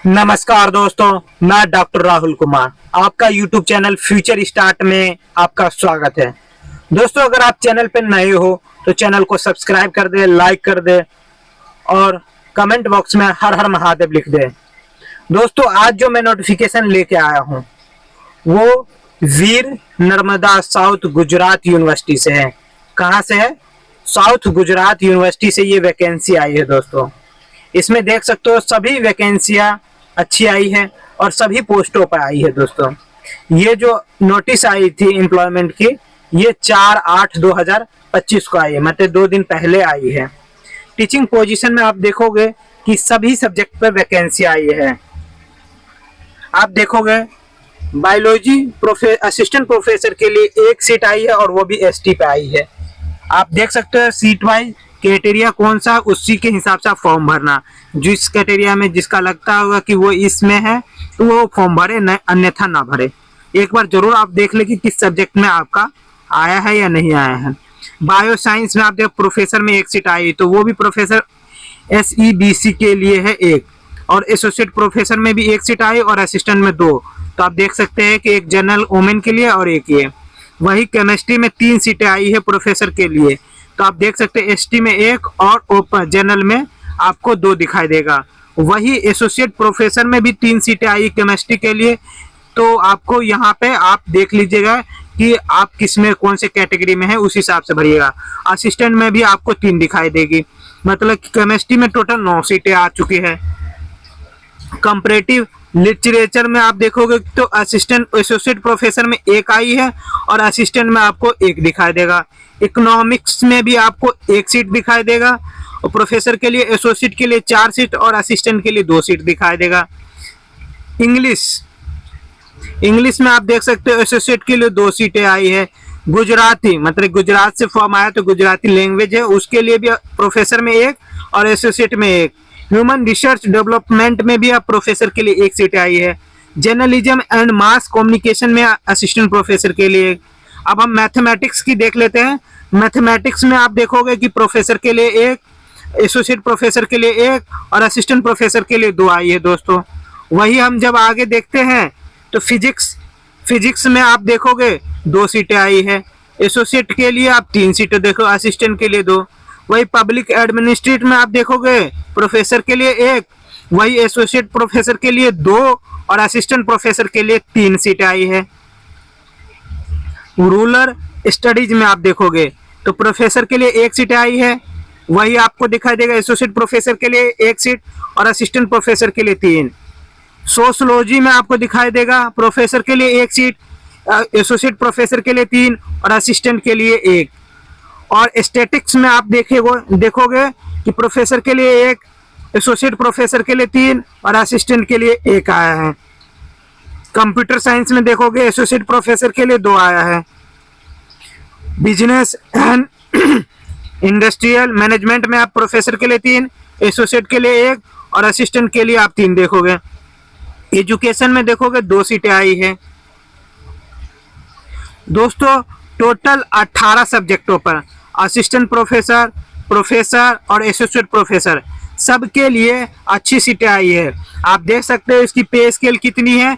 नमस्कार दोस्तों, मैं डॉक्टर राहुल कुमार आपका यूट्यूब चैनल फ्यूचर स्टार्ट में आपका स्वागत है। दोस्तों, अगर आप चैनल पर नए हो तो चैनल को सब्सक्राइब कर दे, लाइक कर दे और कमेंट बॉक्स में हर हर महादेव लिख दे। दोस्तों, आज जो मैं नोटिफिकेशन लेके आया हूँ वो वीर नर्मदा साउथ गुजरात यूनिवर्सिटी से है। कहाँ से है? साउथ गुजरात यूनिवर्सिटी से ये वैकेंसी आई है। दोस्तों, इसमें देख सकते हो सभी वैकेंसियां अच्छी आई है और सभी पोस्टों पर आई है। दोस्तों, ये जो नोटिस आई थी एम्प्लॉयमेंट की, ये 4/8/2025 को आई है, मतलब 2 दिन पहले आई है। टीचिंग पोजीशन में आप देखोगे कि सभी सब्जेक्ट पर वैकेंसी आई है। आप देखोगे बायोलॉजी असिस्टेंट प्रोफेसर के लिए 1 सीट आई है और वो भी एसटी पे आई है। आप देख सकते हो सीट वाइज क्राइटेरिया कौन सा, उसी के हिसाब से आप फॉर्म भरना। जिस क्राइटेरिया में जिसका लगता होगा कि वो इसमें है तो वो फॉर्म भरे, अन्यथा ना भरे। एक बार जरूर आप देख ले कि किस सब्जेक्ट में आपका आया है या नहीं आया है। बायो साइंस में आप देख प्रोफेसर में 1 सीट आई तो वो भी प्रोफेसर SEBC के लिए है 1, और एसोसिएट प्रोफेसर में भी 1 सीट आई और असिस्टेंट में 2। तो आप देख सकते हैं कि एक जनरल वोमेन के लिए और एक ये। वही केमिस्ट्री में 3 सीटें आई है प्रोफेसर के लिए। तो आप देख सकते हैं ST में 1 और ओपन जनरल में आपको 2 दिखाई देगा। वही एसोसिएट प्रोफेसर में भी 3 सीटें आई केमिस्ट्री के लिए। तो आपको यहाँ पे आप देख लीजिएगा कि आप किस में कौन से कैटेगरी में है, उस हिसाब से भरिएगा। असिस्टेंट में भी आपको 3 दिखाई देगी, मतलब कि केमिस्ट्री में टोटल 9 सीटें आ चुकी है। कंपैरेटिव लिटरेचर में आप देखोगे तो असिस्टेंट एसोसिएट प्रोफेसर में 1 आई है और असिस्टेंट में आपको 1 दिखाई देगा। इकोनॉमिक्स में भी आपको 1 सीट दिखाई देगा और प्रोफेसर के लिए एसोसिएट के लिए 4 सीट और असिस्टेंट के लिए 2 सीट दिखाई देगा। इंग्लिश में आप देख सकते हो एसोसिएट के लिए 2 सीटें आई है। गुजराती, मतलब गुजरात से फॉर्म आया तो गुजराती लैंग्वेज है, उसके लिए भी प्रोफेसर में 1 और एसोसिएट में 1। ह्यूमन रिसर्च डेवलपमेंट में भी आप प्रोफेसर के लिए 1 सीट आई है। जर्नलिज्म एंड मास कम्युनिकेशन में असिस्टेंट प्रोफेसर के लिए। अब हम मैथमेटिक्स की देख लेते हैं। मैथमेटिक्स में आप देखोगे कि प्रोफेसर के लिए 1, एसोसिएट प्रोफेसर के लिए 1 और असिस्टेंट प्रोफेसर के लिए 2 आई है। दोस्तों, वही हम जब आगे देखते हैं तो फिजिक्स में आप देखोगे 2 सीटें आई है। एसोसिएट के लिए आप 3 सीटें देखो, असिस्टेंट के लिए 2। वही पब्लिक एडमिनिस्ट्रेट में आप देखोगे प्रोफेसर के लिए 1, वही एसोसिएट प्रोफेसर के लिए 2 और असिस्टेंट प्रोफेसर के लिए 3 सीटें आई है। रूरल स्टडीज में आप देखोगे तो प्रोफेसर के लिए 1 सीट आई है, वही आपको दिखाई देगा एसोसिएट प्रोफेसर के लिए 1 सीट और असिस्टेंट प्रोफेसर के लिए 3। सोशियोलॉजी में आपको दिखाई देगा प्रोफेसर के लिए 1 सीट, एसोसिएट प्रोफेसर के लिए 3 और असिस्टेंट के लिए 1। और स्टैटिक्स में आप देखोगे कि प्रोफेसर के लिए 1, एसोसिएट प्रोफेसर के लिए 3 और असिस्टेंट के लिए 1 आया है। कंप्यूटर साइंस में देखोगे एसोसिएट प्रोफेसर के लिए 2 आया है। बिजनेस एंड इंडस्ट्रियल मैनेजमेंट में आप प्रोफेसर के लिए 3, एसोसिएट के लिए 1 और असिस्टेंट के लिए आप 3 देखोगे। एजुकेशन में देखोगे 2 सीटें आई है। दोस्तों, टोटल 18 सब्जेक्टों पर असिस्टेंट प्रोफेसर, प्रोफेसर और एसोसिएट प्रोफेसर सबके लिए अच्छी सीटें आई है। आप देख सकते हो इसकी पे स्केल कितनी है।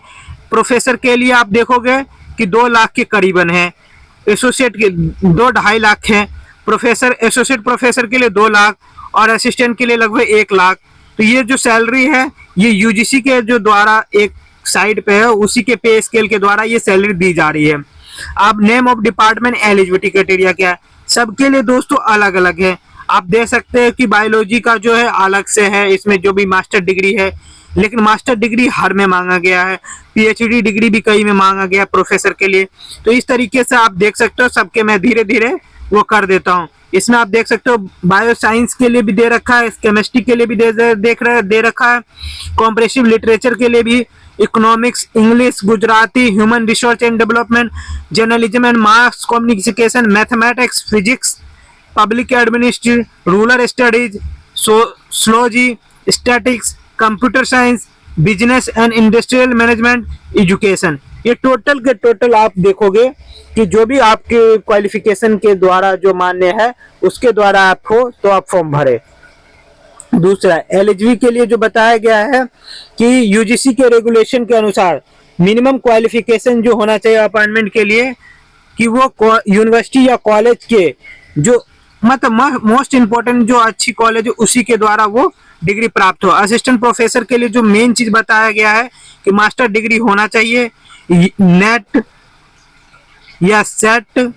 प्रोफेसर के लिए आप देखोगे कि 2 लाख के करीबन है, एसोसिएट के 2-2.5 लाख है, प्रोफेसर एसोसिएट प्रोफेसर के लिए 2 लाख और असिस्टेंट के लिए लगभग 1 लाख। तो ये जो सैलरी है ये UGC के जो द्वारा एक साइड पे है, उसी के पे स्केल के द्वारा ये सैलरी दी जा रही है। अब name of department eligibility criteria क्या है, सबके लिए दोस्तों अलग अलग है। आप देख सकते हैं कि बायोलॉजी का जो है अलग से है, इसमें जो भी मास्टर डिग्री है, लेकिन मास्टर डिग्री हर में मांगा गया है, PhD डिग्री भी कई में मांगा गया प्रोफेसर के लिए। तो इस तरीके से आप देख सकते हो, सबके मैं धीरे धीरे वो कर देता हूँ। इसमें आप देख सकते हो बायो साइंस के लिए भी दे रखा है, केमिस्ट्री के लिए भी दे रखा है, कॉम्प्रेसिव लिटरेचर के लिए भी, economics, English, Gujarati, human research and development, journalism and mass communication, mathematics, physics, public administration, rural studies, sociology, statics, computer science, business and industrial management, education. ये टोटल के टोटल आप देखोगे कि जो भी आपके क्वालिफिकेशन के द्वारा जो मान्य है उसके द्वारा आप हो तो आप फॉर्म भरे। दूसरा एलिजिबिलिटी के लिए जो बताया गया है कि यूजीसी के रेगुलेशन के अनुसार मिनिमम क्वालिफिकेशन जो होना चाहिए अपॉइंटमेंट के लिए कि वो यूनिवर्सिटी या कॉलेज के जो मतलब मोस्ट इम्पोर्टेंट जो अच्छी कॉलेज है उसी के द्वारा वो डिग्री प्राप्त हो। असिस्टेंट प्रोफेसर के लिए जो मेन चीज बताया गया है कि मास्टर डिग्री होना चाहिए, नेट या सेट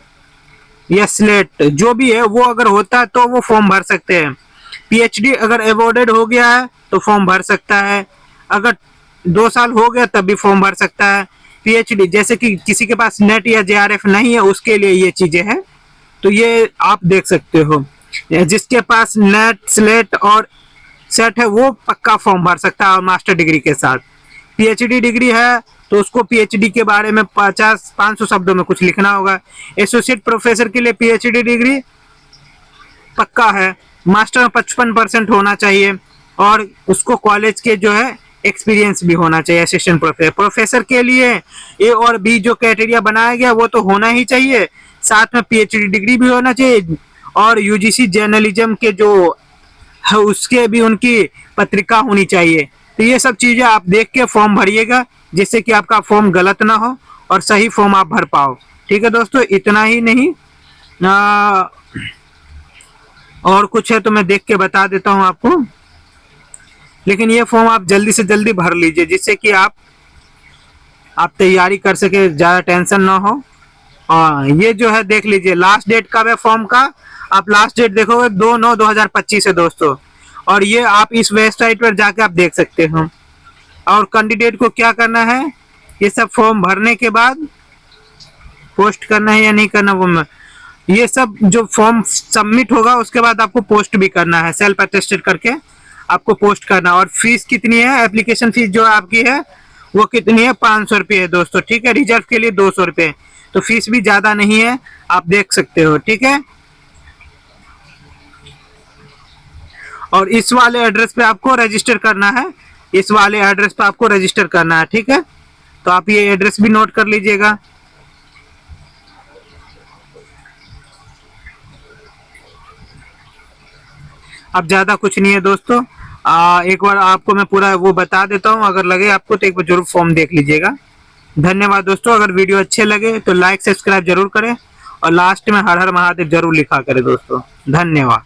या स्लेट जो भी है वो अगर होता है तो वो फॉर्म भर सकते हैं। पीएचडी अगर अवॉर्डेड हो गया है तो फॉर्म भर सकता है, अगर 2 साल हो गया तब भी फॉर्म भर सकता है। पीएचडी जैसे कि किसी के पास नेट या जेआरएफ नहीं है उसके लिए ये चीजें हैं, तो ये आप देख सकते हो। जिसके पास नेट स्लेट और सेट है वो पक्का फॉर्म भर सकता है और मास्टर डिग्री के साथ। पीएचडी डिग्री है तो उसको पीएचडी के बारे में 500 शब्दों में कुछ लिखना होगा। एसोसिएट प्रोफेसर के लिए पीएचडी डिग्री पक्का है, मास्टर में 55% होना चाहिए और उसको कॉलेज के जो है एक्सपीरियंस भी होना चाहिए। असिस्टेंट प्रोफेसर के लिए ए और बी जो क्राइटेरिया बनाया गया वो तो होना ही चाहिए, साथ में पीएचडी डिग्री भी होना चाहिए और यूजीसी जर्नलिज्म के जो है उसके भी उनकी पत्रिका होनी चाहिए। तो ये सब चीजें आप देख के फॉर्म भरिएगा जिससे कि आपका फॉर्म गलत ना हो और सही फॉर्म आप भर पाओ। ठीक है दोस्तों, इतना ही नहीं और कुछ है तो मैं देख के बता देता हूं आपको, लेकिन ये फॉर्म आप जल्दी से जल्दी भर लीजिए जिससे कि आप तैयारी कर सके, ज्यादा टेंशन ना हो। ये जो है देख लीजिए लास्ट डेट कब है फॉर्म का, आप लास्ट डेट देखोगे 2/9/2025 है दोस्तों, और ये आप इस वेबसाइट पर जाके आप देख सकते हो। और कैंडिडेट को क्या करना है, ये सब फॉर्म भरने के बाद पोस्ट करना है या नहीं करना वो ये सब जो फॉर्म सबमिट होगा उसके बाद आपको पोस्ट भी करना है, सेल्फ अटेस्टेड करके आपको पोस्ट करना। और फीस कितनी है, एप्लीकेशन फीस जो आपकी है वो कितनी है, 500 रुपये है दोस्तों। ठीक है, रिजर्व के लिए 200 रुपये, तो फीस भी ज्यादा नहीं है, आप देख सकते हो। ठीक है, और इस वाले एड्रेस पे आपको रजिस्टर करना है, इस वाले एड्रेस पे आपको रजिस्टर करना है। ठीक है, तो आप ये एड्रेस भी नोट कर लीजिएगा। अब ज्यादा कुछ नहीं है दोस्तों, एक बार आपको मैं पूरा वो बता देता हूँ, अगर लगे आपको तो एक बार जरूर फॉर्म देख लीजिएगा। धन्यवाद दोस्तों, अगर वीडियो अच्छे लगे तो लाइक सब्सक्राइब जरूर करें और लास्ट में हर हर महादेव जरूर लिखा करें दोस्तों। धन्यवाद।